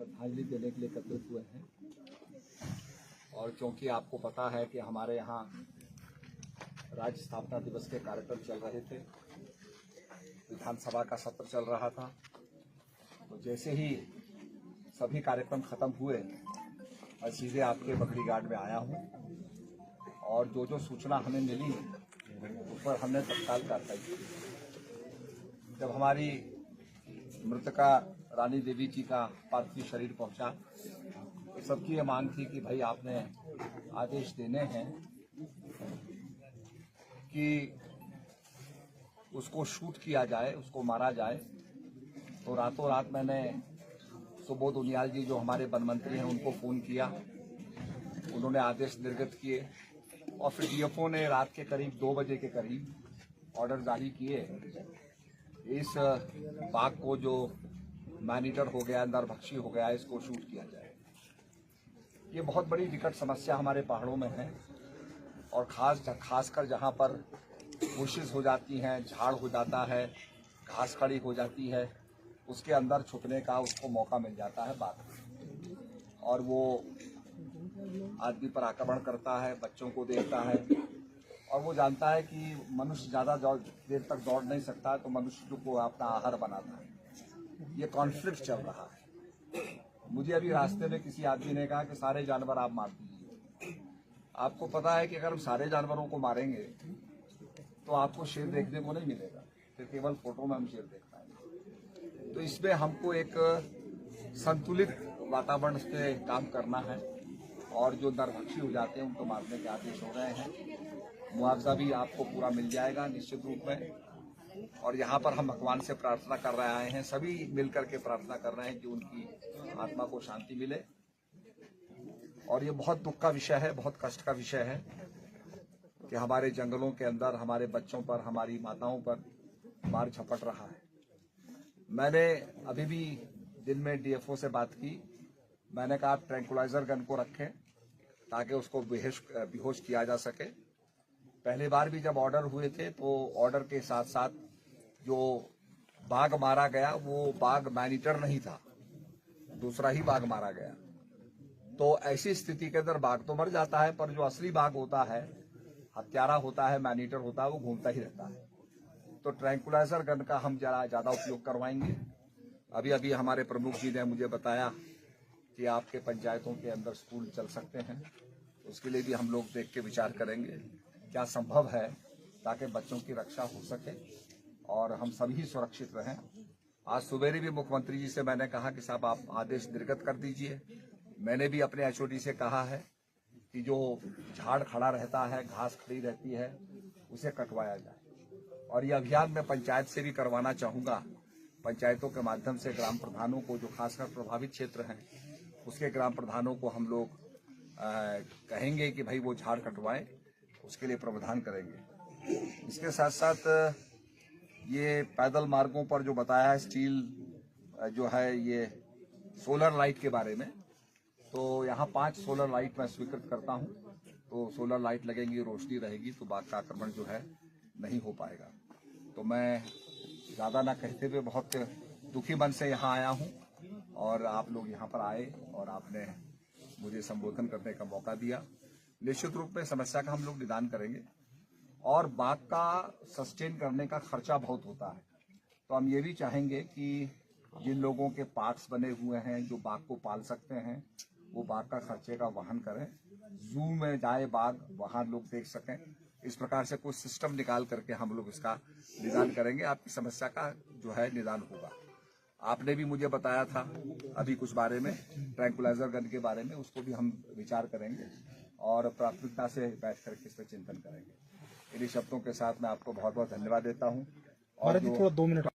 श्रद्धांजलि देने के लिए एकत्रित हुए हैं। और क्योंकि आपको पता है कि हमारे यहाँ राज्य स्थापना दिवस के कार्यक्रम चल रहे थे, विधानसभा का सत्र चल रहा था, तो जैसे ही सभी कार्यक्रम खत्म हुए मैं सीधे आपके बकरी घाट में आया हूँ और जो सूचना हमें मिली उस पर हमने तत्काल कार्रवाई की। जब हमारी मृतका रानी देवी जी का पार्थिव शरीर पहुंचा तो सबकी ये मांग थी कि भाई आपने आदेश देने हैं कि उसको शूट किया जाए, उसको मारा जाए। तो रातों रात मैंने सुबोध उनियाल जी जो हमारे वन मंत्री हैं उनको फ़ोन किया, उन्होंने आदेश निर्गत किए और फिर डीएफओ ने रात के करीब 2 बजे के करीब ऑर्डर जारी किए इस बाघ को जो मैनीटर हो गया, नरभक्षी हो गया, इसको शूट किया जाए। ये बहुत बड़ी विकट समस्या हमारे पहाड़ों में है और खासकर जहाँ पर बुशेस हो जाती हैं, झाड़ हो जाता है, घास खड़ी हो जाती है, उसके अंदर छुपने का उसको मौका मिल जाता है बाघ, और वो आदमी पर आक्रमण करता है, बच्चों को देखता है और वो जानता है कि मनुष्य ज़्यादा देर तक दौड़ नहीं सकता, तो मनुष्य को अपना आहार बनाता है। ये कॉन्फ्लिक्ट चल रहा है। मुझे अभी रास्ते में किसी आदमी ने कहा कि सारे जानवर आप मार दीजिए। आपको पता है कि अगर हम सारे जानवरों को मारेंगे तो आपको शेर देखने को नहीं मिलेगा, फिर केवल फोटो में हम शेर देख पाएंगे। तो इसमें हमको एक संतुलित वातावरण से काम करना है और जो नरभक्षी हो जाते हैं उनको मारने के आदेश हो रहे हैं। मुआवजा भी आपको पूरा मिल जाएगा निश्चित रूप में। और यहाँ पर हम भगवान से प्रार्थना कर रहे आए हैं, सभी मिलकर के प्रार्थना कर रहे हैं कि उनकी आत्मा को शांति मिले। और ये बहुत दुख का विषय है, बहुत कष्ट का विषय है कि हमारे जंगलों के अंदर हमारे बच्चों पर, हमारी माताओं पर मार झपट रहा है। मैंने अभी भी दिन में डीएफओ से बात की, मैंने कहा आप ट्रैंकुलाइजर गन को रखें ताकि उसको बेहोश किया जा सके। पहली बार भी जब ऑर्डर हुए थे तो ऑर्डर के साथ साथ जो बाघ मारा गया वो बाघ मैनीटर नहीं था, दूसरा ही बाघ मारा गया। तो ऐसी स्थिति के अंदर बाघ तो मर जाता है, पर जो असली बाघ होता है, हत्यारा होता है, मैनीटर होता है, वो घूमता ही रहता है। तो ट्रैंकुलाइजर गन का हम ज्यादा उपयोग करवाएंगे। अभी अभी हमारे प्रमुख जी ने मुझे बताया कि आपके पंचायतों के अंदर स्कूल चल सकते हैं, उसके लिए भी हम लोग देख के विचार करेंगे क्या संभव है ताकि बच्चों की रक्षा हो सके और हम सभी सुरक्षित रहें। आज सवेरे भी मुख्यमंत्री जी से मैंने कहा कि साहब आप आदेश निर्गत कर दीजिए। मैंने भी अपने एचओडी से कहा है कि जो झाड़ खड़ा रहता है, घास खड़ी रहती है, उसे कटवाया जाए। और ये अभियान मैं पंचायत से भी करवाना चाहूँगा। पंचायतों के माध्यम से ग्राम प्रधानों को, जो खासकर प्रभावित क्षेत्र हैं, उसके ग्राम प्रधानों को हम लोग कहेंगे कि भाई वो झाड़ कटवाएं, उसके लिए प्रावधान करेंगे। इसके साथ साथ ये पैदल मार्गों पर जो बताया है स्टील जो है, ये सोलर लाइट के बारे में, तो यहाँ 5 सोलर लाइट मैं स्वीकृत करता हूँ। तो सोलर लाइट लगेंगी, रोशनी रहेगी, तो बाघ का आक्रमण जो है नहीं हो पाएगा। तो मैं ज़्यादा ना कहते हुए बहुत दुखी मन से यहाँ आया हूँ और आप लोग यहाँ पर आए और आपने मुझे संबोधन करने का मौका दिया। निश्चित रूप में समस्या का हम लोग निदान करेंगे और बाघ का सस्टेन करने का खर्चा बहुत होता है, तो हम ये भी चाहेंगे कि जिन लोगों के पार्क्स बने हुए हैं, जो बाघ को पाल सकते हैं, वो बाघ का खर्चे का वहन करें। जू में जाए बाघ, वहाँ लोग देख सकें। इस प्रकार से कोई सिस्टम निकाल करके हम लोग इसका निदान करेंगे, आपकी समस्या का जो है निदान होगा। आपने भी मुझे बताया था अभी कुछ बारे में, ट्रैंकुलाइजर गन के बारे में, उसको भी हम विचार करेंगे और प्राथमिकता से बैठ करके इस पर चिंतन करेंगे। इन्हीं शब्दों के साथ मैं आपको बहुत बहुत धन्यवाद देता हूँ। और जो 2 मिनट